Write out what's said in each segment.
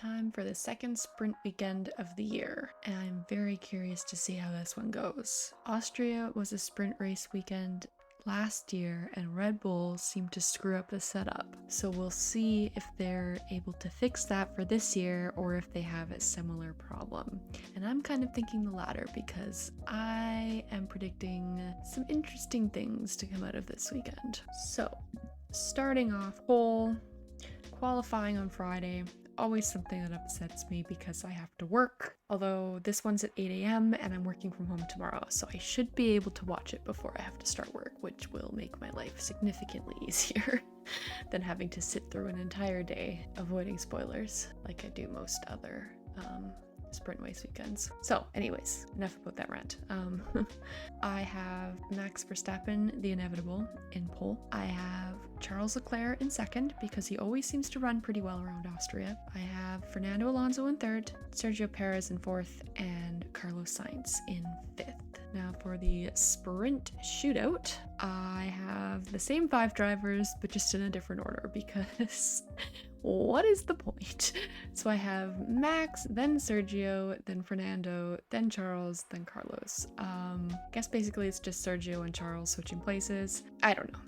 time for the second sprint weekend of the year, and I'm very curious to see how this one goes. Austria was a sprint race weekend last year, and Red Bull seemed to screw up the setup. So we'll see if they're able to fix that for this year or if they have a similar problem. And I'm kind of thinking the latter because I am predicting some interesting things to come out of this weekend. So, starting off, pole, qualifying on Friday. Always something that upsets me because I have to work, although this one's at 8 a.m. and I'm working from home tomorrow, so I should be able to watch it before I have to start work, which will make my life significantly easier than having to sit through an entire day avoiding spoilers like I do most other sprint race weekends. So anyways, enough about that rant. I have Max Verstappen, the inevitable, in pole. I have Charles Leclerc in second because he always seems to run pretty well around Austria. I have Fernando Alonso in third, Sergio Perez in fourth, and Carlos Sainz in fifth. Now for the sprint shootout, I have the same 5 drivers, but just in a different order because what is the point? So I have Max, then Sergio, then Fernando, then Charles, then Carlos. Guess basically it's just Sergio and Charles switching places. I don't know.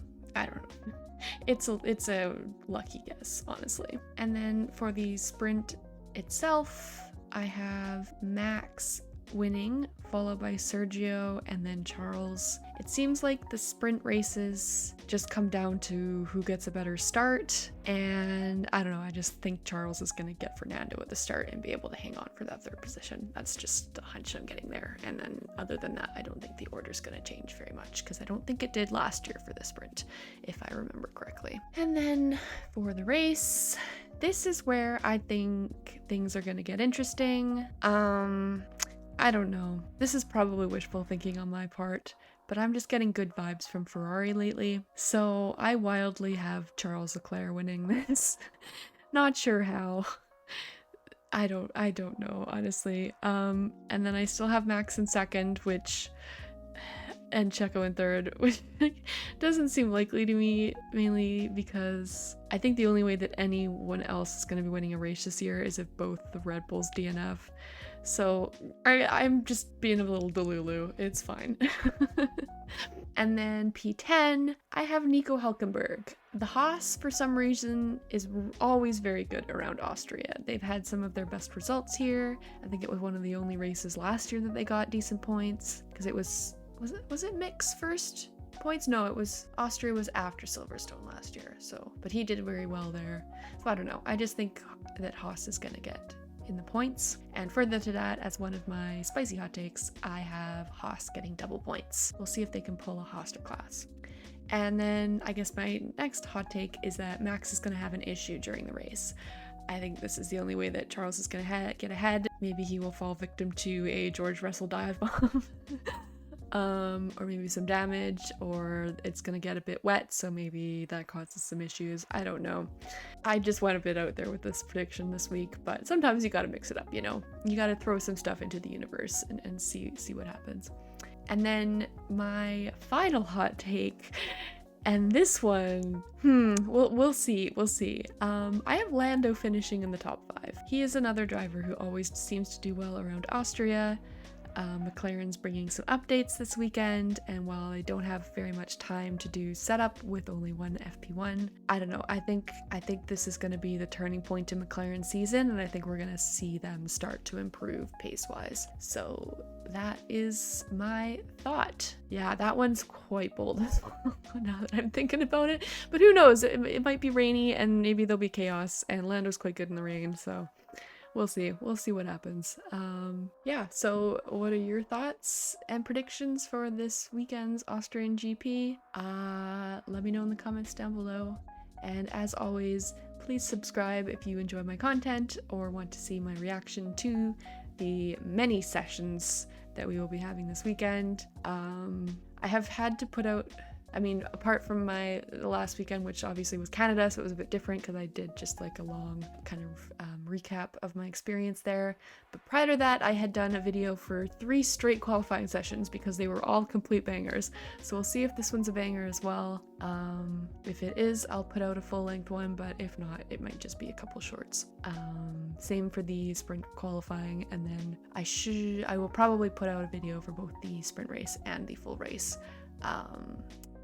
It's a lucky guess, honestly. And then for the sprint itself, I have Max winning, followed by Sergio and then Charles. It seems like the sprint races just come down to who gets a better start, and I don't know, I just think Charles is going to get Fernando at the start and be able to hang on for that third position. That's just a hunch I'm getting there, and then other than that, I don't think the order's going to change very much, because I don't think it did last year for the sprint, if I remember correctly. And then for the race, this is where I think things are going to get interesting. I don't know. This is probably wishful thinking on my part, but I'm just getting good vibes from Ferrari lately. So I wildly have Charles Leclerc winning this. Not sure how. I don't know, honestly. And then I still have Max in second, and Checo in third, which doesn't seem likely to me, mainly because I think the only way that anyone else is going to be winning a race this year is if both the Red Bulls DNF. So I'm just being a little delulu. It's fine. And then P10, I have Nico Hülkenberg. The Haas, for some reason, is always very good around Austria. They've had some of their best results here. I think it was one of the only races last year that they got decent points, because it was it Mick's first points? No, Austria was after Silverstone last year. So, but he did very well there. So I don't know. I just think that Haas is gonna get in the points. And further to that, as one of my spicy hot takes, I have Haas getting double points. We'll see if they can pull a Hoster class. And then I guess my next hot take is that Max is going to have an issue during the race. I think this is the only way that Charles is going to get ahead. Maybe he will fall victim to a George Russell dive bomb. Or maybe some damage, or it's gonna get a bit wet, so maybe that causes some issues. I don't know. I just went a bit out there with this prediction this week, but sometimes you gotta mix it up, you know? You gotta throw some stuff into the universe and see what happens. And then my final hot take, and this one, we'll see. I have Lando finishing in the top 5. He is another driver who always seems to do well around Austria. McLaren's bringing some updates this weekend, and while I don't have very much time to do setup with only one FP1, I don't know, I think this is going to be the turning point in McLaren's season, and I think we're going to see them start to improve pace-wise. So that is my thought. Yeah, that one's quite bold as well, now that I'm thinking about it, but who knows, it might be rainy, and maybe there'll be chaos, and Lando's quite good in the rain, so we'll see what happens. Yeah, so what are your thoughts and predictions for this weekend's Austrian GP? Let me know in the comments down below. And as always, please subscribe if you enjoy my content or want to see my reaction to the many sessions that we will be having this weekend. I have had to put out, apart from the last weekend, which obviously was Canada, so it was a bit different because I did just like a long kind of recap of my experience there. But prior to that, I had done a video for 3 straight qualifying sessions because they were all complete bangers. So we'll see if this one's a banger as well. If it is, I'll put out a full-length one, but if not, it might just be a couple shorts. Same for the sprint qualifying, and then I will probably put out a video for both the sprint race and the full race.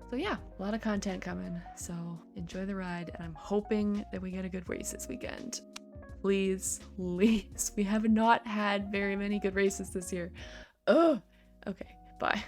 So yeah, a lot of content coming, so enjoy the ride, and I'm hoping that we get a good race this weekend. Please, please. We have not had very many good races this year. Oh, okay, bye.